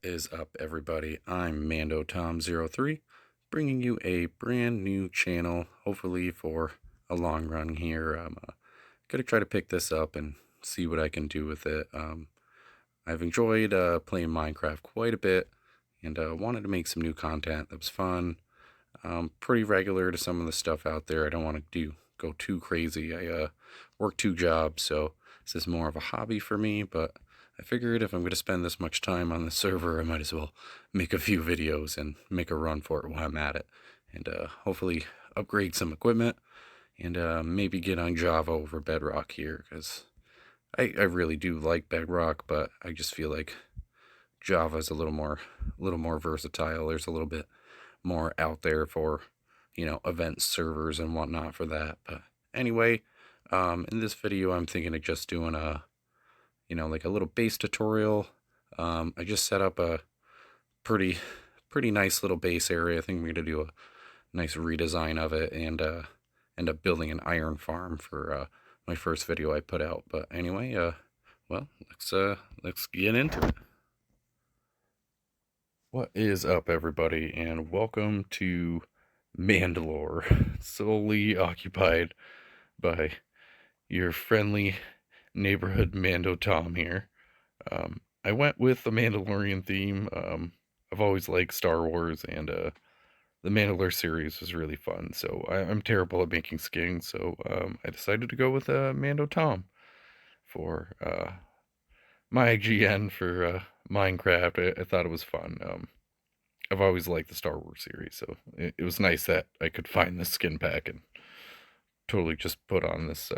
Is up, everybody? I'm Mando Tom03, bringing you a brand new channel, hopefully for a long run here. I'm gonna try to pick this up and see what I can do with it. I've enjoyed playing Minecraft quite a bit, and wanted to make some new content that was fun. Pretty regular to some of the stuff out there. I don't want to go too crazy. I work two jobs, so this is more of a hobby for me, but I figured if I'm going to spend this much time on the server, I might as well make a few videos and make a run for it while I'm at it. And hopefully upgrade some equipment and maybe get on Java over Bedrock here, because I really do like Bedrock, but I just feel like Java is a little more versatile. There's a little bit more out there for, event servers and whatnot for that. But anyway, in this video, I'm thinking of just doing like a little base tutorial. I just set up a pretty, pretty nice little base area. I think I'm going to do a nice redesign of it and end up building an iron farm for my first video I put out. But anyway, well, let's get into it. What is up, everybody, and welcome to Mandalore, solely occupied by your friendly neighborhood Mando Tom here. I went with the Mandalorian theme. I've always liked Star Wars, and the Mandalore series was really fun. So I'm terrible at making skins, so I decided to go with Mando Tom for my GN for Minecraft. I thought it was fun. I've always liked the Star Wars series, so it was nice that I could find this skin pack and totally just put on this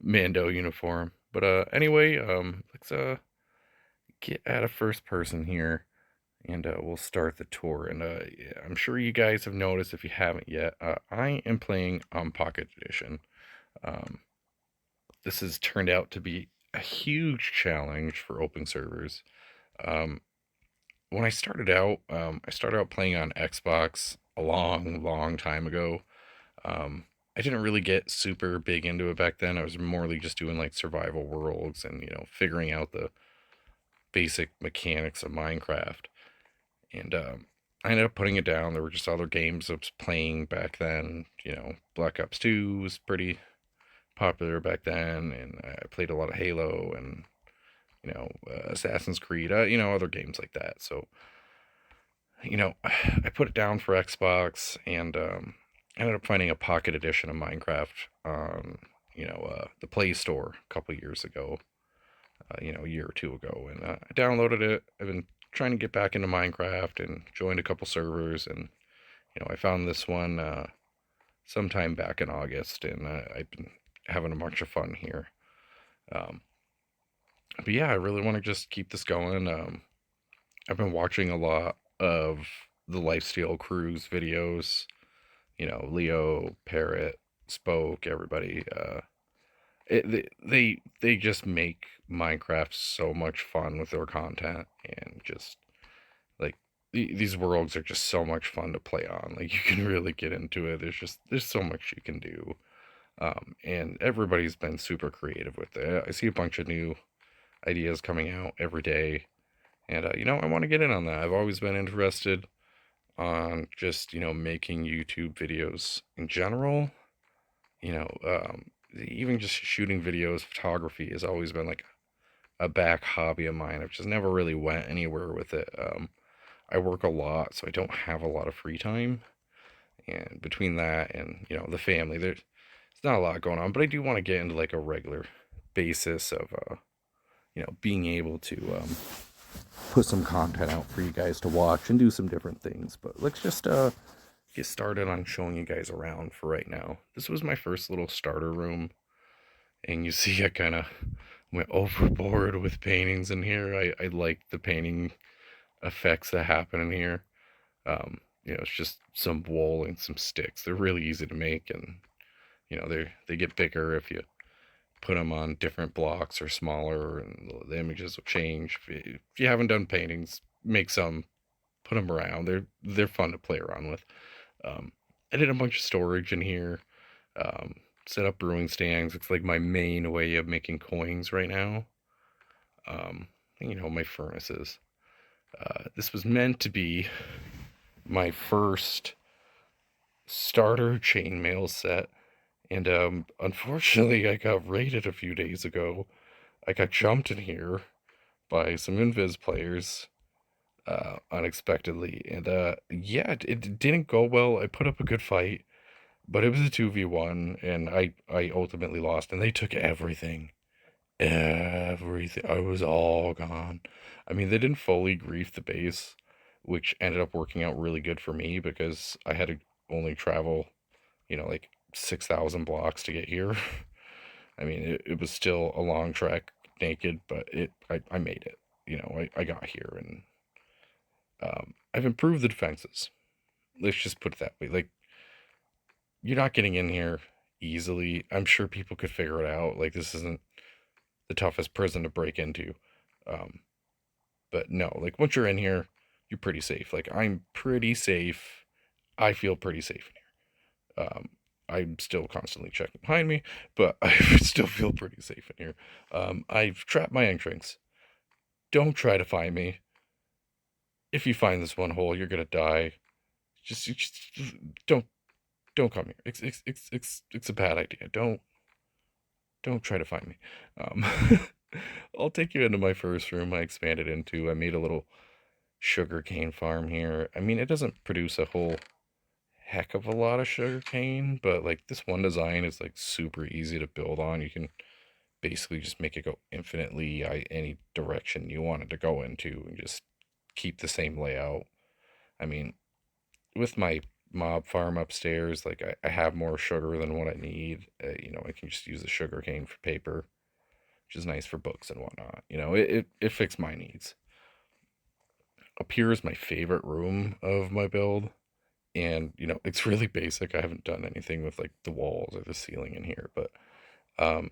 Mando uniform. But anyway, let's get at a first person here, and we'll start the tour. And yeah, I'm sure you guys have noticed, if you haven't yet, I am playing on Pocket Edition. Um, this has turned out to be a huge challenge for open servers. Um, when I started out playing on Xbox a long, long time ago. Um, I didn't really get super big into it back then. I was morely just doing like survival worlds and, figuring out the basic mechanics of Minecraft. And I ended up putting it down. There were just other games I was playing back then. Black Ops 2 was pretty popular back then, and I played a lot of Halo and, Assassin's Creed, other games like that. So, I put it down for Xbox, and ended up finding a pocket edition of Minecraft on, the Play Store a couple years ago, a year or two ago, and I downloaded it. I've been trying to get back into Minecraft and joined a couple servers, and I found this one sometime back in August, and I've been having a bunch of fun here. Um, but yeah, I really want to just keep this going. I've been watching a lot of the Lifesteal Cruise videos. Leo, Parrot, Spoke, everybody. They just make Minecraft so much fun with their content, and just like these worlds are just so much fun to play on. Like, you can really get into it. There's so much you can do. And everybody's been super creative with it. I see a bunch of new ideas coming out every day, and I want to get in on that. I've always been interested on just making YouTube videos in general. you know um, Even just shooting videos, photography has always been like a back hobby of mine. I've just never really went anywhere with it. I work a lot, so I don't have a lot of free time, and between that and the family, there's not a lot going on. But I do want to get into like a regular basis of being able to put some content out for you guys to watch and do some different things. But let's just get started on showing you guys around for right now. This was my first little starter room, and you see I kind of went overboard with paintings in here. I like the painting effects that happen in here. It's just some wool and some sticks. They're really easy to make, and they get bigger if you put them on different blocks or smaller, and the images will change. If you haven't done paintings, make some, put them around. They're fun to play around with. I did a bunch of storage in here. Um, Set up brewing stands. It's like my main way of making coins right now. My furnaces. This was meant to be my first starter chainmail set, and unfortunately, I got raided a few days ago. I got jumped in here by some invis players unexpectedly, and yeah, it didn't go well. I put up a good fight, but it was a 2v1, and I ultimately lost, and they took everything. Everything. I was all gone. I mean, they didn't fully grief the base, which ended up working out really good for me because I had to only travel, like 6,000 blocks to get here. I mean, it was still a long trek naked, but I made it. I got here, and I've improved the defenses. Let's just put it that way. Like, you're not getting in here easily. I'm sure people could figure it out. Like, this isn't the toughest prison to break into. Um, but no, like once you're in here, you're pretty safe. Like I'm pretty safe. I feel pretty safe in here. I'm still constantly checking behind me, but I still feel pretty safe in here. I've trapped my entrance. Don't try to find me. If you find this one hole, you're gonna die. Just don't don't come here. It's a bad idea. Don't try to find me. Um, I'll take you into my first room I expanded into. I made a little sugarcane farm here. I mean, it doesn't produce a whole heck of a lot of sugarcane, but like this one design is like super easy to build on. You can basically just make it go infinitely any direction you want it to go into and just keep the same layout. I mean, with my mob farm upstairs, like I have more sugar than what I need. I can just use the sugar cane for paper, which is nice for books and whatnot. It fixed my needs. Up here is my favorite room of my build, and it's really basic. I haven't done anything with like the walls or the ceiling in here, but um,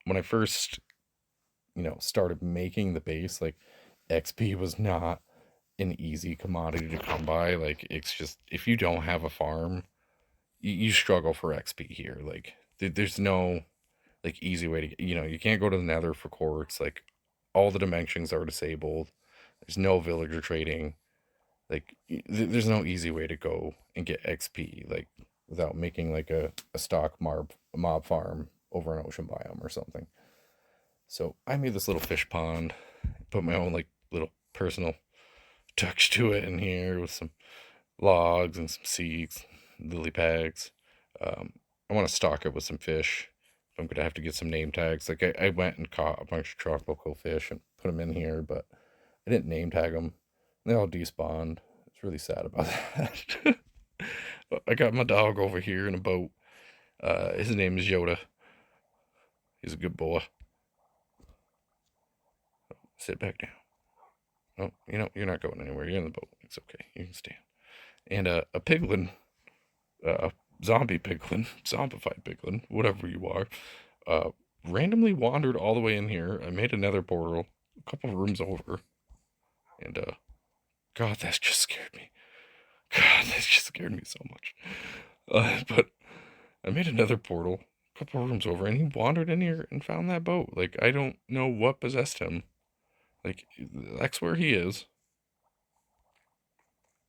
when I first started making the base, like XP was not an easy commodity to come by. Like it's just if you don't have a farm, you struggle for XP here. Like there's no like easy way to you can't go to the Nether for quartz. Like all the dimensions are disabled. There's no villager trading. Like there's no easy way to go and get XP like without making like a stock mob farm over an ocean biome or something. So I made this little fish pond, put my own like little personal touch to it in here with some logs and some seeds, lily pads. Um, I want to stock it with some fish. I'm gonna have to get some name tags. Like I went and caught a bunch of tropical fish and put them in here, but I didn't name tag them. They all despawned. It's really sad about that. I got my dog over here in a boat. His name is Yoda. He's a good boy. Sit back down. Oh, you're not going anywhere. You're in the boat. It's okay. You can stand. And a piglin, uh, zombie piglin, zombified piglin, whatever you are, uh, randomly wandered all the way in here. I made another portal, a couple rooms over, and God, that just scared me. God, that just scared me so much. But I made another portal, a couple rooms over, and he wandered in here and found that boat. Like I don't know what possessed him. Like that's where he is.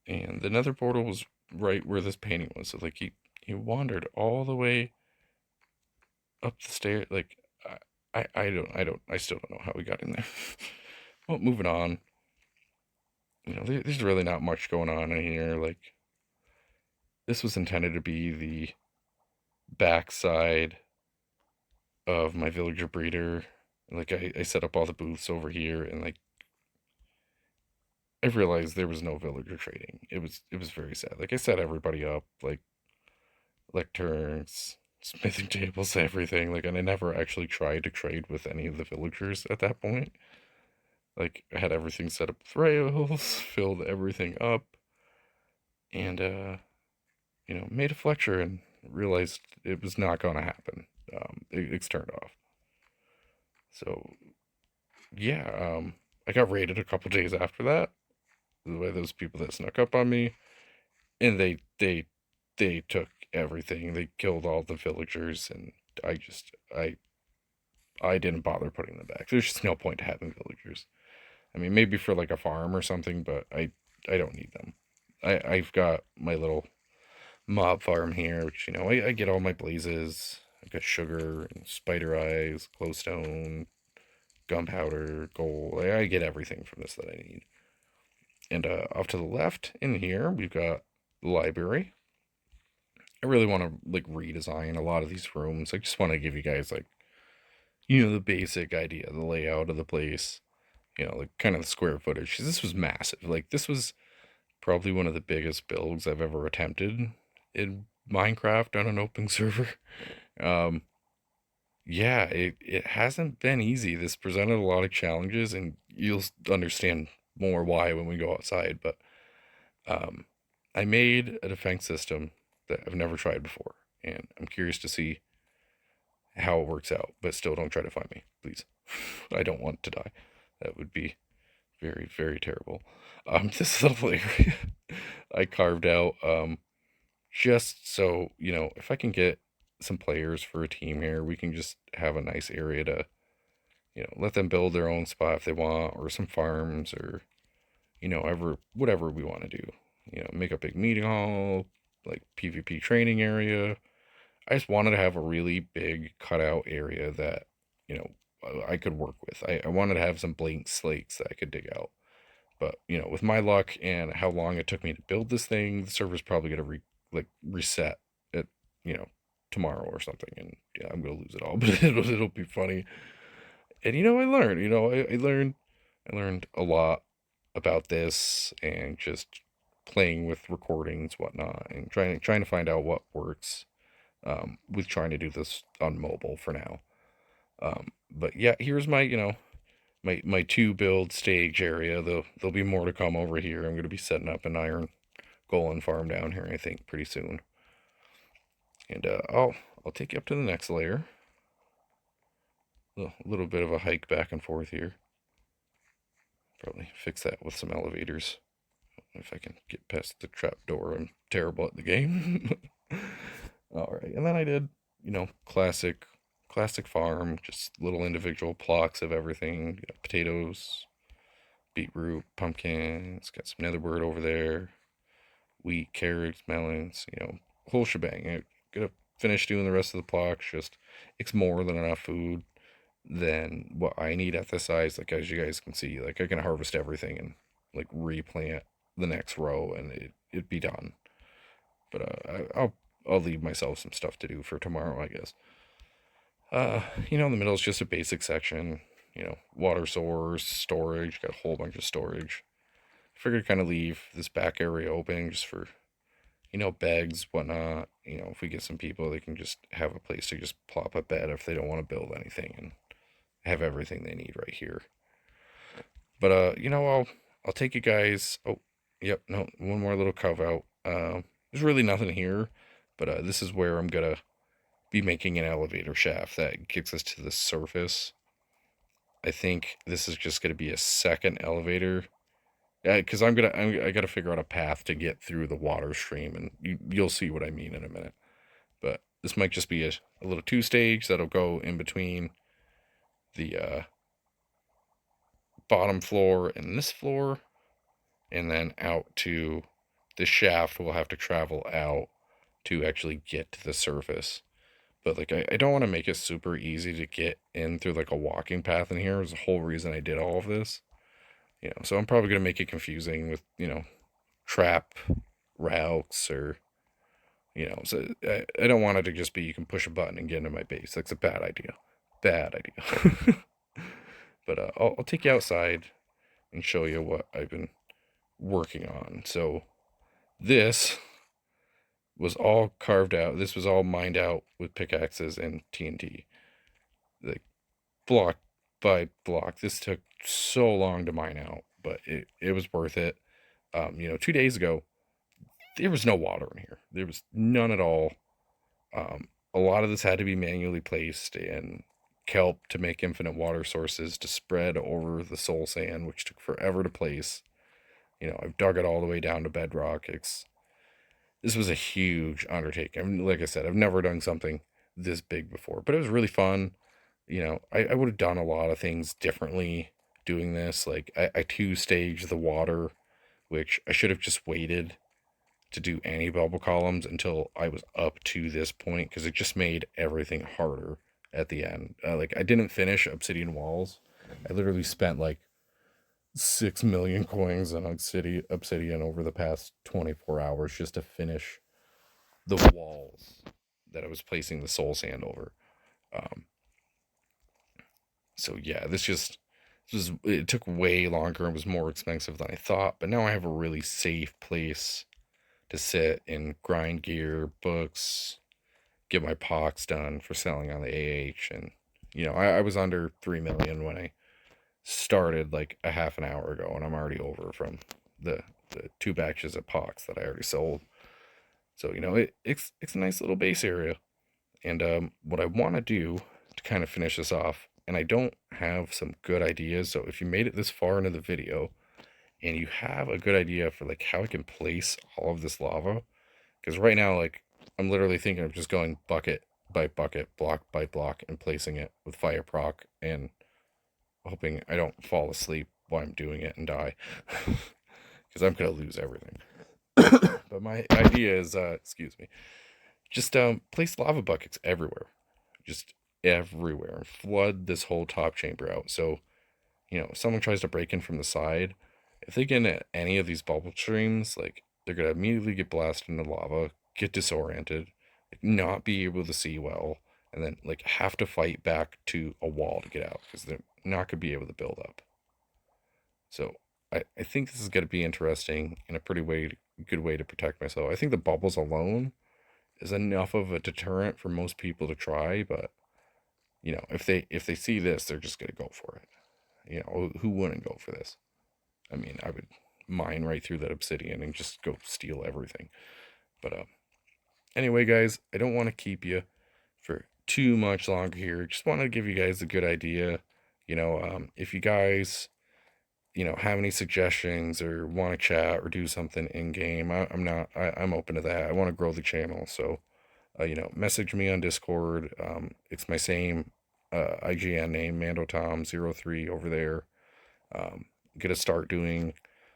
And the nether portal was right where this painting was. So like he wandered all the way up the stair. Like I still don't know how we got in there. Well, moving on. There's really not much going on in here. Like this was intended to be the backside of my villager breeder. Like I set up all the booths over here, and like I realized there was no villager trading. It was very sad. Like I set everybody up, like lecterns, smithing tables, everything. Like, and I never actually tried to trade with any of the villagers at that point. Like I had everything set up with rails, filled everything up, and made a Fletcher and realized it was not going to happen. It's turned off. So yeah, I got raided a couple days after that by those people that snuck up on me, and they took everything. They killed all the villagers, and I didn't bother putting them back. There's just no point to having villagers. I mean, maybe for like a farm or something, but I don't need them. I've got my little mob farm here, which, I get all my blazes. I got sugar and spider eyes, glowstone, gunpowder, gold. I get everything from this that I need. And off to the left in here, we've got the library. I really want to like redesign a lot of these rooms. I just want to give you guys like, the basic idea, the layout of the place, like kind of the square footage. 'Cause this was massive. Like this was probably one of the biggest builds I've ever attempted in Minecraft on an open server. Um, yeah, it hasn't been easy. This presented a lot of challenges, and you'll understand more why when we go outside. But um, I made a defense system that I've never tried before, and I'm curious to see how it works out. But still, don't try to find me, please. I don't want to die. That would be very, very terrible. This little area I carved out, just so, if I can get some players for a team here, we can just have a nice area to, let them build their own spot if they want, or some farms, or, whatever we want to do. Make a big meeting hall, like PvP training area. I just wanted to have a really big cutout area that, I could work with. I wanted to have some blank slates that I could dig out. But, with my luck and how long it took me to build this thing, the server's probably going to reset it, you know, tomorrow or something. And yeah, I'm going to lose it all, but it'll be funny. And, I learned, I learned a lot about this, and just playing with recordings, whatnot, and trying to find out what works, with trying to do this on mobile for now. But yeah, here's my, my two build stage area. There'll be more to come over here. I'm going to be setting up an iron golem farm down here, I think, pretty soon. And I'll take you up to the next layer. A little bit of a hike back and forth here. Probably fix that with some elevators if I can get past the trap door. I'm terrible at the game. All right, and then I did, classic farm, just little individual blocks of everything. Potatoes, beetroot, pumpkins, got some netherbird over there, wheat, carrots, melons, whole shebang. I'm gonna finish doing the rest of the blocks. Just it's more than enough food than what I need at this size. Like, as you guys can see, like I can harvest everything and like replant the next row, and it'd be done. But I'll leave myself some stuff to do for tomorrow, I guess. In the middle is just a basic section. Water source, storage. Got a whole bunch of storage. Figured kind of leave this back area open just for, beds, whatnot. If we get some people, they can just have a place to just plop a bed if they don't want to build anything, and have everything they need right here. But I'll take you guys. Oh, yep, no, one more little cove out. There's really nothing here, but this is where I'm gonna be making an elevator shaft that gets us to the surface. I think this is just gonna be a second elevator. Yeah, because I gotta figure out a path to get through the water stream, and you'll see what I mean in a minute. But this might just be a little two-stage that'll go in between the bottom floor and this floor, and then out to the shaft. We'll have to travel out to actually get to the surface. But like I don't want to make it super easy to get in through like a walking path in here. Is the whole reason I did all of this. So I'm probably gonna make it confusing with trap routes, or so I don't want it to just be you can push a button and get into my base. That's a bad idea. Bad idea. But I'll take you outside and show you what I've been working on. So this was all carved out. This was all mined out with pickaxes and TNT. Like block by block. This took so long to mine out, but it was worth it. 2 days ago, there was no water in here. There was none at all. A lot of this had to be manually placed, and kelp to make infinite water sources to spread over the soul sand, which took forever to place. I've dug it all the way down to bedrock. This was a huge undertaking. I mean, like I said, I've never done something this big before, but it was really fun. I would have done a lot of things differently doing this. Like I two-stage the water, which I should have just waited to do any bubble columns until I was up to this point, because it just made everything harder at the end. Like I didn't finish obsidian walls. I literally spent like 6 million coins on obsidian over the past 24 hours just to finish the walls that I was placing the soul sand over. Um, so yeah, it took way longer and was more expensive than I thought. But now I have a really safe place to sit and grind gear, books, get my pox done for selling on the AH. And I was under 3 million when I started like a half an hour ago, and I'm already over from the two batches of pox that I already sold. So it's a nice little base area. And what I want to do to kind of finish this off, and I don't have some good ideas, so if you made it this far into the video and you have a good idea for like how I can place all of this lava, because right now, like, I'm literally thinking of just going bucket by bucket, block by block, and placing it with fire proc, and hoping I don't fall asleep while I'm doing it and die, because I'm gonna lose everything. But my idea is, excuse me, just place lava buckets everywhere, just everywhere, and flood this whole top chamber out. So if someone tries to break in from the side, if they get into any of these bubble streams, like, they're gonna immediately get blasted into lava, get disoriented, like, not be able to see well, and then like have to fight back to a wall to get out because they're not gonna be able to build up. So I think this is gonna be interesting and a good way to protect myself. I think the bubbles alone is enough of a deterrent for most people to try, but if they see this, they're just gonna go for it. Who wouldn't go for this? I mean, I would mine right through that obsidian and just go steal everything. But anyway, guys, I don't want to keep you for too much longer here. Just wanted to give you guys a good idea. If you guys have any suggestions or want to chat or do something in game, I'm open to that. I want to grow the channel, so message me on Discord. It's my same IGN name, MandoTom03 over there. Gonna start doing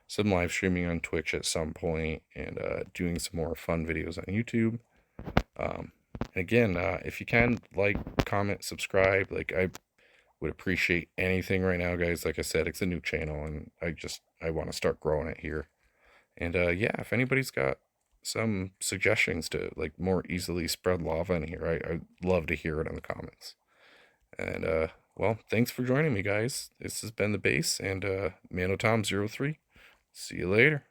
some live streaming on Twitch at some point, and doing some more fun videos on YouTube. And again, if you can, like, comment, subscribe. Like, I would appreciate anything right now, guys. Like I said, it's a new channel, and I want to start growing it here. And yeah, if anybody's got some suggestions to like more easily spread lava in here, I'd love to hear it in the comments. And well, thanks for joining me, guys. This has been the base, and ManoTom03. See you later.